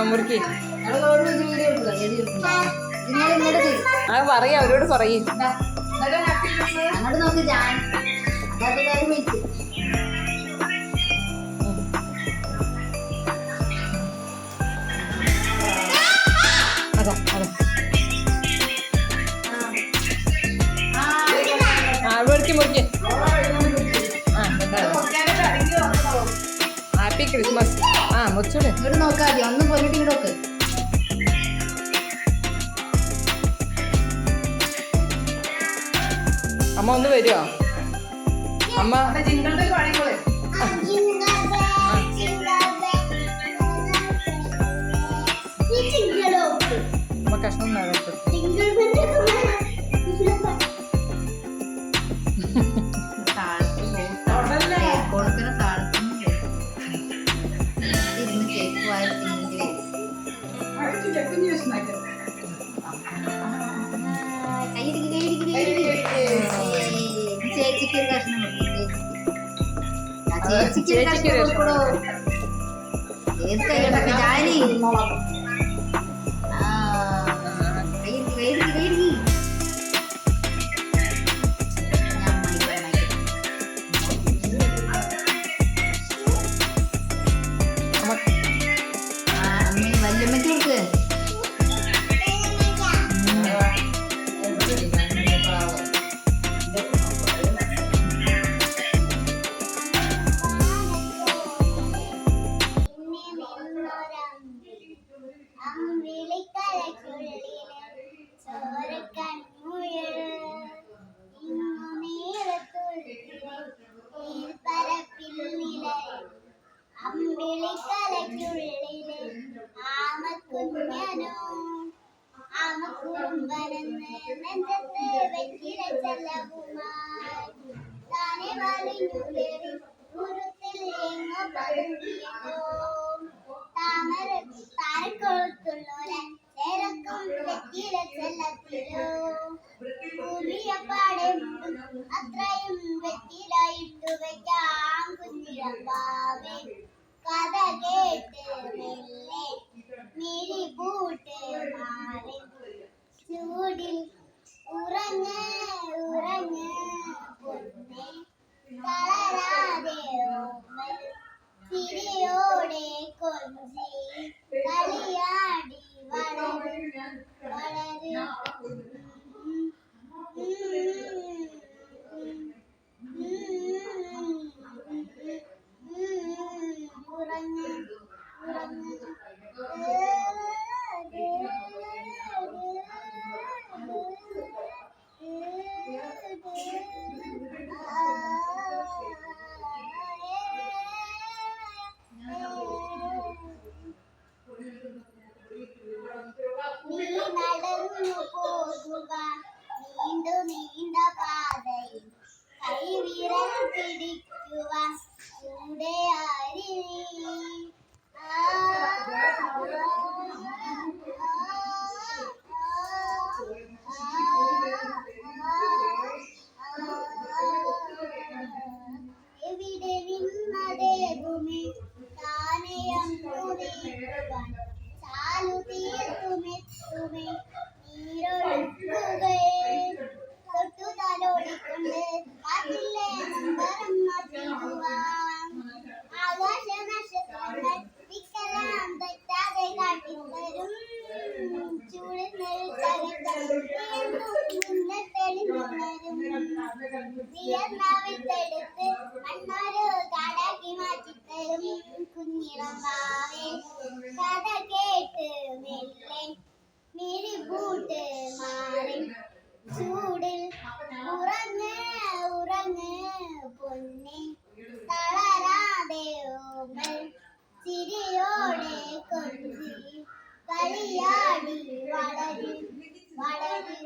മുറുക്കി അത് പറയാ അവരോട് പറയും. അങ്ങോട്ട് നോക്ക് ഞാൻ അതാ അതെ മുറുക്കി മുറുക്കി. Happy Christmas. മുറിച്ചോളൂ. ഇങ്ങോട്ട് നോക്കാ മതി. ഒന്ന് പോയിട്ട് ഇങ്ങോട്ട് നോക്ക്. അമ്മ ഒന്ന് വരുമോ? അമ്മ അമ്മ കഷ്ണം നടക്കും. കൊടുക്കുന്ന താഴത്തുനിന്ന് ഇരുന്ന് കേക്ക് വായിക്കുന്നെങ്കിൽ ചേച്ചിക്ക് ഒരു കഷ്ണം ചേച്ചിക്ക് കൊടുക്കണോ? ഏത് കൈയ്യടക്കി ജാനി വല്യമ്മക്ക് കൊടുക്ക്. അത്രയും വെറ്റിലായിട്ടു വെക്കാം കുഞ്ഞിരമ്പാവേ കഥ കേട്ട് മെല്ലെ മിഴി പൂട്ട് മാറി ചൂടിൽ ഉറങ്ങ് ഉറങ്ങ് പൊന്നെ തളരാതെ ഓമൽ ചിരിയോടെ കൊഞ്ചി കളിയാടി വളര് വളര് ഉറങ്ങ് ഉറങ്ങ് നീ നടന്നു പോകുക നീണ്ടു നീണ്ട പാതയിൽ കൈവിരൽ പിടിക്കുവാൻ കൂടെ ആരി എവിടെ നിന്നതേ ഭൂമി താനയന്നു നീക്കുവാൻ ചാലു തീർത്തുമെത്തുമേ നീരൊഴുകുകയെ തൊട്ടു തലോടിക്കൊണ്ട് കാറ്റിലെ നമ്പരം മാറ്റിടുവാൻ ആകാശ നക്ഷത്രങ്ങൾ വിക്കലാം തെറ്റാതെ കാട്ടിത്തരും ചൂടുന്നൊരു മുന്നേ തെളിഞ്ഞുണരും വിയർന്നാവിത്തെടുത്ത് മണ്ണൊരു കാടാക്കി മാറ്റിത്തരും കുഞ്ഞിറമ്പാവേ കഥ കേട്ട് മെല്ലെ മിഴി പൂട്ട് മാറി ചൂടിൽ ഉറങ്ങ് ഉറങ്ങ് പൊന്നെ തളരാതെ ഓമൽ ചിരിയോടെ കൊഞ്ചി കളിയാടി വളര് വളര്